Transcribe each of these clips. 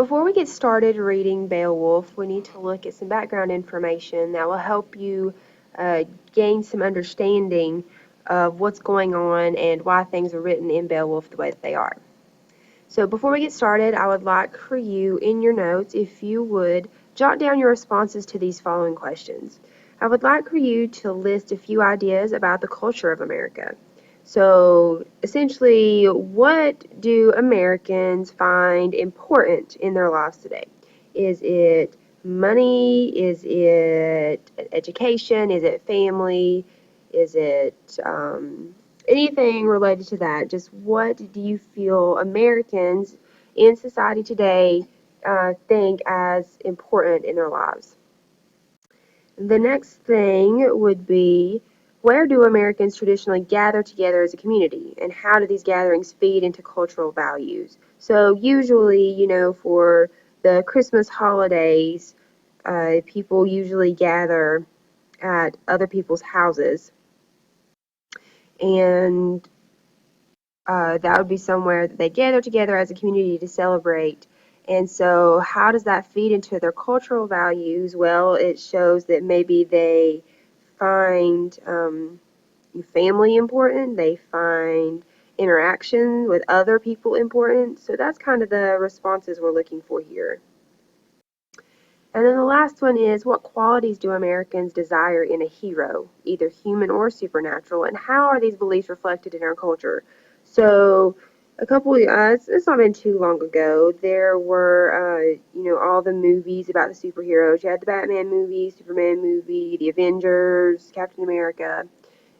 Before we get started reading Beowulf, we need to look at some background information that will help you uh, gain some understanding of what's going on and why things are written in Beowulf the way that they are. So before we get started, I would like for you in your notes, if you would, jot down your responses to these following questions. I would like for you to list a few ideas about the culture of America. So essentially, what do Americans find important in their lives today? Is it money? Is it education? Is it family? Is it anything related to that? Just what do you feel Americans in society today think as important in their lives? The next thing would be, where do Americans traditionally gather together as a community, and how do these gatherings feed into cultural values? So usually, for the Christmas holidays, people usually gather at other people's houses, and that would be somewhere that they gather together as a community to celebrate. And so how does that feed into their cultural values? Well, it shows that maybe they find family important, they find interaction with other people important. So that's kind of the responses we're looking for here. And then the last one is, what qualities do Americans desire in a hero, either human or supernatural, and how are these beliefs reflected in our culture? So a couple it's not been too long ago, there were all the movies about the superheroes. You had the Batman movie, Superman movie, the Avengers, Captain America. I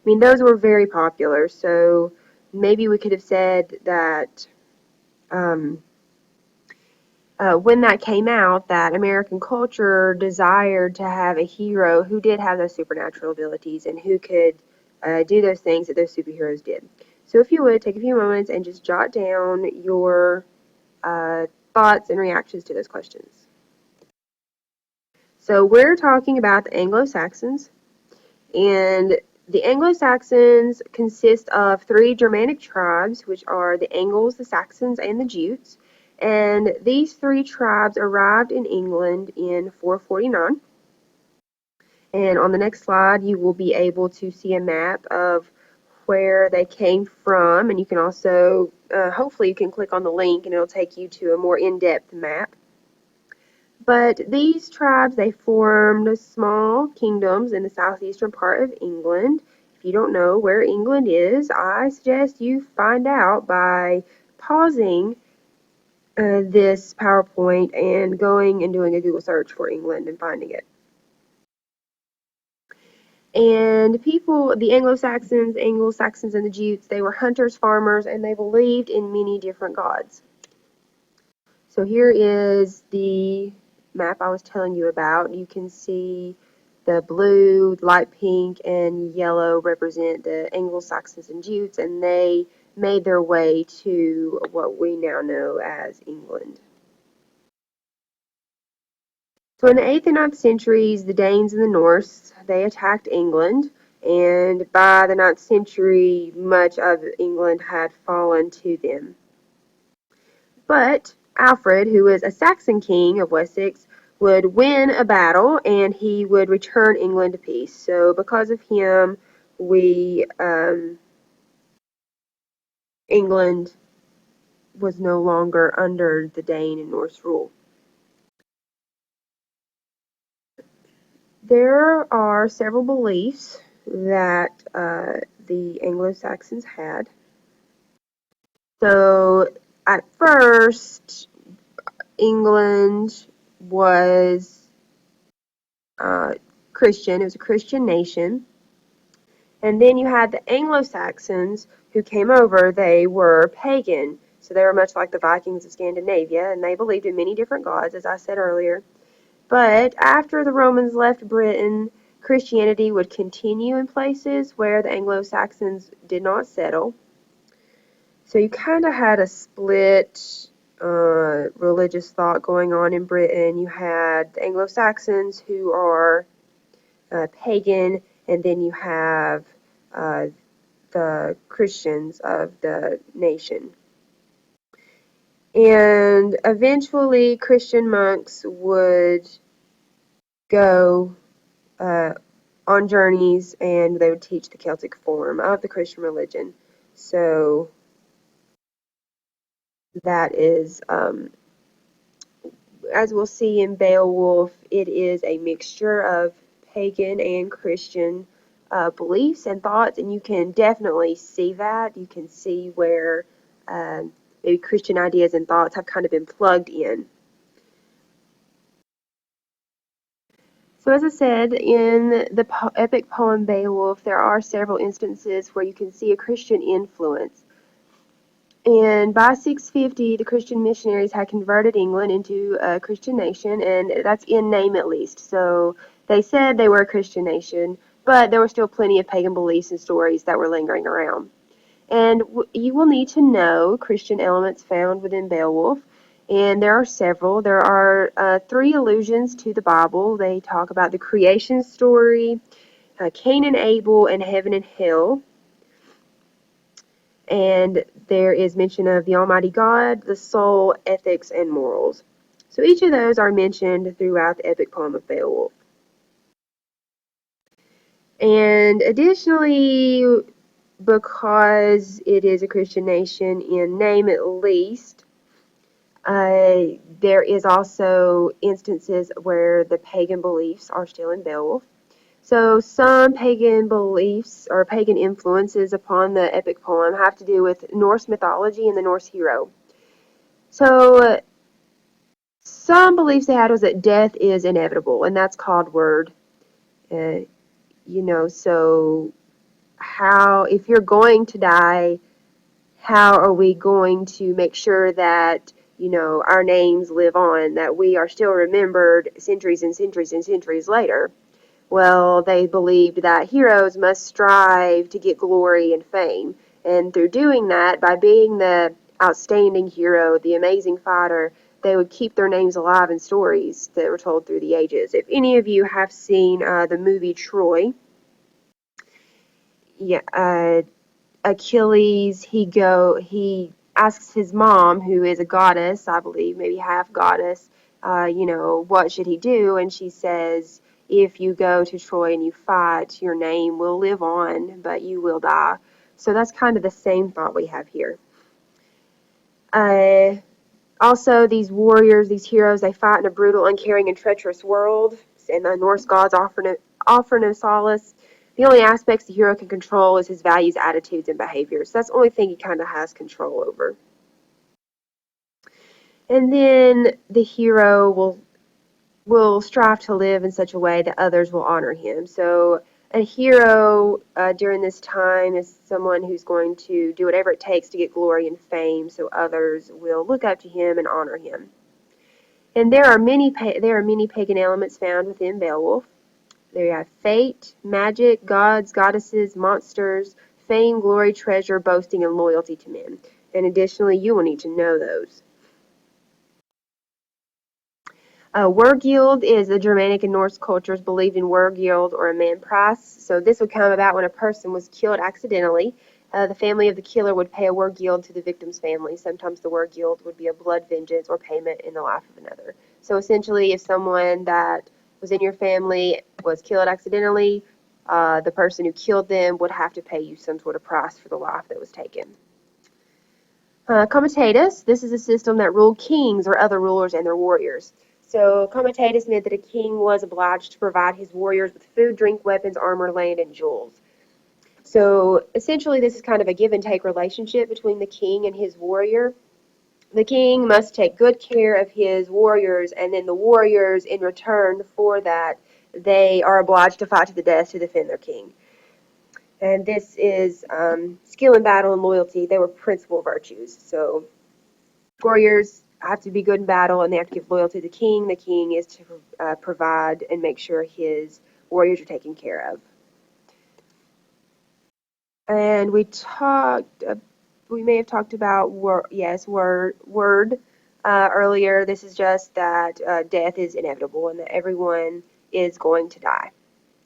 mean, those were very popular, so maybe we could have said that um, when that came out, that American culture desired to have a hero who did have those supernatural abilities and who could do those things that those superheroes did. So if you would, take a few moments and just jot down your thoughts and reactions to those questions. So we're talking about the Anglo-Saxons, and the Anglo-Saxons consist of three Germanic tribes, which are the Angles, the Saxons, and the Jutes. And these three tribes arrived in England in 449. And on the next slide, you will be able to see a map of where they came from. And you can also, hopefully you can click on the link and it'll take you to a more in-depth map. But these tribes, they formed small kingdoms in the southeastern part of England. If you don't know where England is, I suggest you find out by pausing this PowerPoint and going and doing a Google search for England and finding it. And people, the Anglo-Saxons and the Jutes, they were hunters, farmers, and they believed in many different gods. So here is the map I was telling you about. You can see the blue, light pink, and yellow represent the Anglo-Saxons and Jutes, and they made their way to what we now know as England. So in the 8th and 9th centuries, the Danes and the Norse, they attacked England, and by the 9th century, much of England had fallen to them. But Alfred, who was a Saxon king of Wessex, would win a battle and he would return England to peace. So because of him, England was no longer under the Dane and Norse rule. There are several beliefs that the Anglo-Saxons had. So at first, England was Christian. It was a Christian nation. And then you had the Anglo-Saxons who came over. They were pagan. So they were much like the Vikings of Scandinavia, and they believed in many different gods, as I said earlier. But after the Romans left Britain, Christianity would continue in places where the Anglo-Saxons did not settle. So you kind of had a split religious thought going on in Britain. You had the Anglo-Saxons who are pagan, and then you have the Christians of the nation. And eventually, Christian monks would go uh, on journeys and they would teach the Celtic form of the Christian religion. So that is, as we'll see in Beowulf, it is a mixture of pagan and Christian beliefs and thoughts, and you can definitely see that. You can see where maybe Christian ideas and thoughts have kind of been plugged in. So, as I said, in the epic poem Beowulf, there are several instances where you can see a Christian influence. And by 650, the Christian missionaries had converted England into a Christian nation, and that's in name at least. So they said they were a Christian nation, but there were still plenty of pagan beliefs and stories that were lingering around. And you will need to know Christian elements found within Beowulf, and there are several. There are three allusions to the Bible. They talk about the creation story, Cain and Abel, and heaven and hell. And there is mention of the Almighty God, the soul, ethics, and morals. So each of those are mentioned throughout the epic poem of Beowulf. And additionally, because it is a Christian nation in name at least, there is also instances where the pagan beliefs are still in Beowulf. So some pagan beliefs or pagan influences upon the epic poem have to do with Norse mythology and the Norse hero. So some beliefs they had was that death is inevitable, and that's called word. Uh, so how, if you're going to die, how are we going to make sure that, our names live on, that we are still remembered centuries and centuries and centuries later? Well, they believed that heroes must strive to get glory and fame. And through doing that, by being the outstanding hero, the amazing fighter, they would keep their names alive in stories that were told through the ages. If any of you have seen the movie Troy, yeah, Achilles, he asks his mom, who is a goddess, I believe, maybe half goddess, what should he do? And she says, if you go to Troy and you fight, your name will live on, but you will die. So that's kind of the same thought we have here. Uh, Also, these warriors, these heroes, they fight in a brutal, uncaring, and treacherous world, and the Norse gods offer no solace. The only aspects the hero can control is his values, attitudes, and behaviors. So that's the only thing he kind of has control over. And then the hero will strive to live in such a way that others will honor him. So a hero during this time is someone who's going to do whatever it takes to get glory and fame, so others will look up to him and honor him. And there are many pagan elements found within Beowulf. There you have fate, magic, gods, goddesses, monsters, fame, glory, treasure, boasting, and loyalty to men. And additionally, you will need to know those. Wergild is the Germanic and Norse cultures believed in Wergild or a man price. So this would come about when a person was killed accidentally. The family of the killer would pay a Wergild to the victim's family. Sometimes the Wergild would be a blood vengeance or payment in the life of another. So essentially, if someone that was in your family was killed accidentally, the person who killed them would have to pay you some sort of price for the life that was taken. Comitatus, this is a system that ruled kings or other rulers and their warriors. So comitatus meant that a king was obliged to provide his warriors with food, drink, weapons, armor, land, and jewels. So essentially this is kind of a give and take relationship between the king and his warrior. The king must take good care of his warriors, and then the warriors, in return for that, they are obliged to fight to the death to defend their king. And this is skill in battle and loyalty. They were principal virtues. So warriors have to be good in battle, and they have to give loyalty to the king. The king is to provide and make sure his warriors are taken care of. And we may have talked about word earlier. This is just that death is inevitable and that everyone is going to die.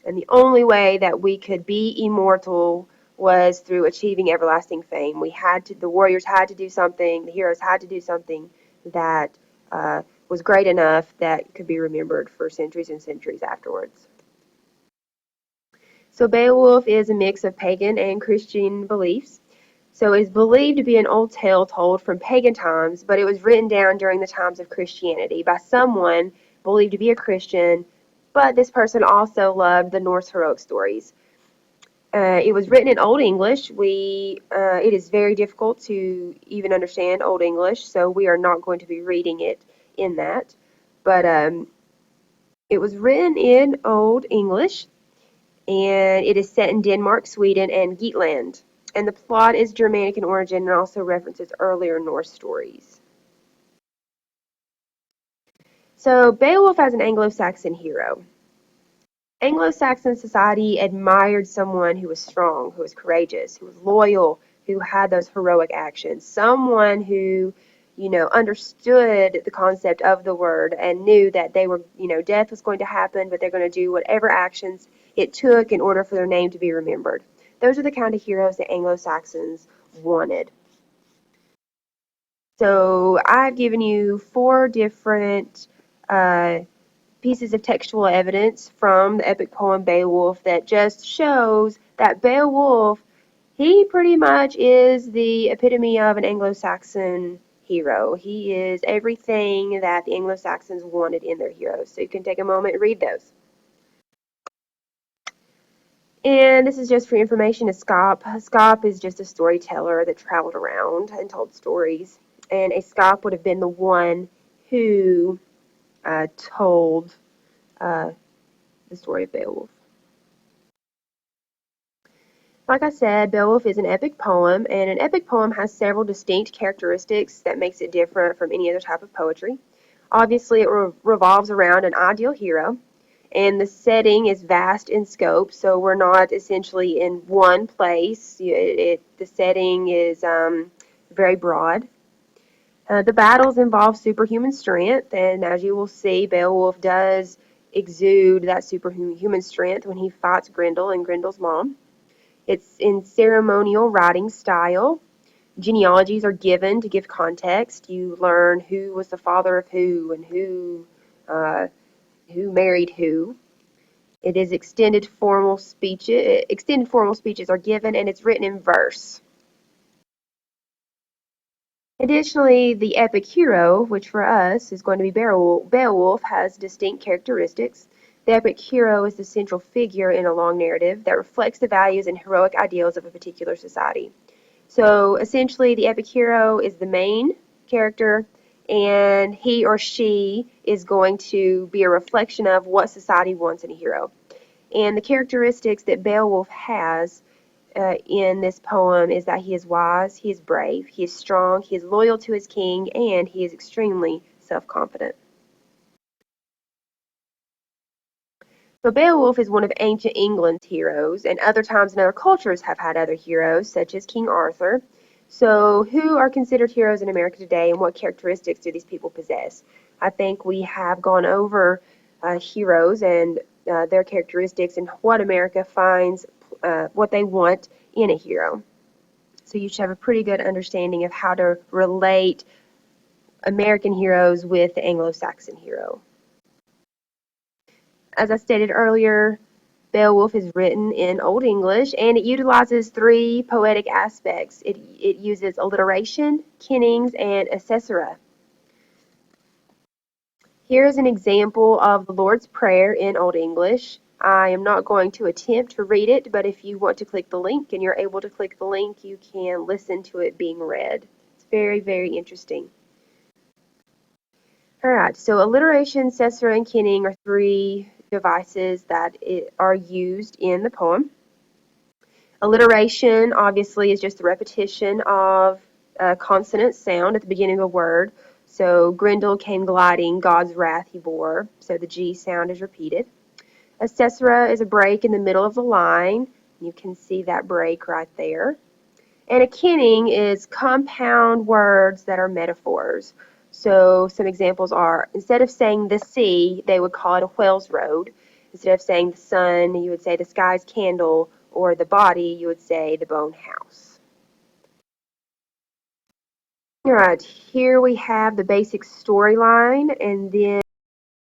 And the only way that we could be immortal was through achieving everlasting fame. The warriors had to do something, the heroes had to do something that was great enough that could be remembered for centuries and centuries afterwards. So Beowulf is a mix of pagan and Christian beliefs. So it is believed to be an old tale told from pagan times, but it was written down during the times of Christianity by someone believed to be a Christian, but this person also loved the Norse heroic stories. It was written in Old English. It is very difficult to even understand Old English, so we are not going to be reading it in that. But it was written in Old English, and it is set in Denmark, Sweden, and Geatland. And the plot is Germanic in origin and also references earlier Norse stories. So Beowulf as an Anglo-Saxon hero. Anglo-Saxon society admired someone who was strong, who was courageous, who was loyal, who had those heroic actions, someone who, understood the concept of the word and knew that they were, death was going to happen, but they're going to do whatever actions it took in order for their name to be remembered. Those are the kind of heroes that Anglo-Saxons wanted. So I've given you 4 different pieces of textual evidence from the epic poem Beowulf that just shows that Beowulf, he pretty much is the epitome of an Anglo-Saxon hero. He is everything that the Anglo-Saxons wanted in their heroes. So you can take a moment and read those. And this is just for information, a scop. A scop is just a storyteller that traveled around and told stories. And a scop would have been the one who told the story of Beowulf. Like I said, Beowulf is an epic poem, and an epic poem has several distinct characteristics that makes it different from any other type of poetry. Obviously, it revolves around an ideal hero, and the setting is vast in scope, so we're not essentially in one place. The setting is very broad. The battles involve superhuman strength, and as you will see, Beowulf does exude that superhuman strength when he fights Grendel and Grendel's mom. It's in ceremonial writing style. Genealogies are given to give context. You learn who was the father of who and who married who. It is extended formal speeches. Extended formal speeches are given, and it's written in verse. Additionally, the epic hero, which for us is going to be Beowulf, has distinct characteristics. The epic hero is the central figure in a long narrative that reflects the values and heroic ideals of a particular society. So essentially, the epic hero is the main character, and he or she is going to be a reflection of what society wants in a hero. And the characteristics that Beowulf has in this poem is that he is wise, he is brave, he is strong, he is loyal to his king, and he is extremely self-confident. So Beowulf is one of ancient England's heroes, and other times and other cultures have had other heroes, such as King Arthur. So who are considered heroes in America today, and what characteristics do these people possess? I think we have gone over heroes and their characteristics and what America finds, what they want in a hero. So you should have a pretty good understanding of how to relate American heroes with the Anglo-Saxon hero. As I stated earlier, Beowulf is written in Old English, and it utilizes 3 poetic aspects. It uses alliteration, kennings, and accessora. Here is an example of the Lord's Prayer in Old English. I am not going to attempt to read it, but if you want to click the link and you're able to click the link, you can listen to it being read. It's very, very interesting. Alright, so alliteration, accessora, and kenning are 3 devices that are used in the poem. Alliteration, obviously, is just the repetition of a consonant sound at the beginning of a word. So Grendel came gliding, God's wrath he bore. So the G sound is repeated. Accessora is a break in the middle of the line. You can see that break right there. And a kenning is compound words that are metaphors. So some examples are, instead of saying the sea, they would call it a whale's road. Instead of saying the sun, you would say the sky's candle, or the body, you would say the bone house. All right, here we have the basic storyline, and then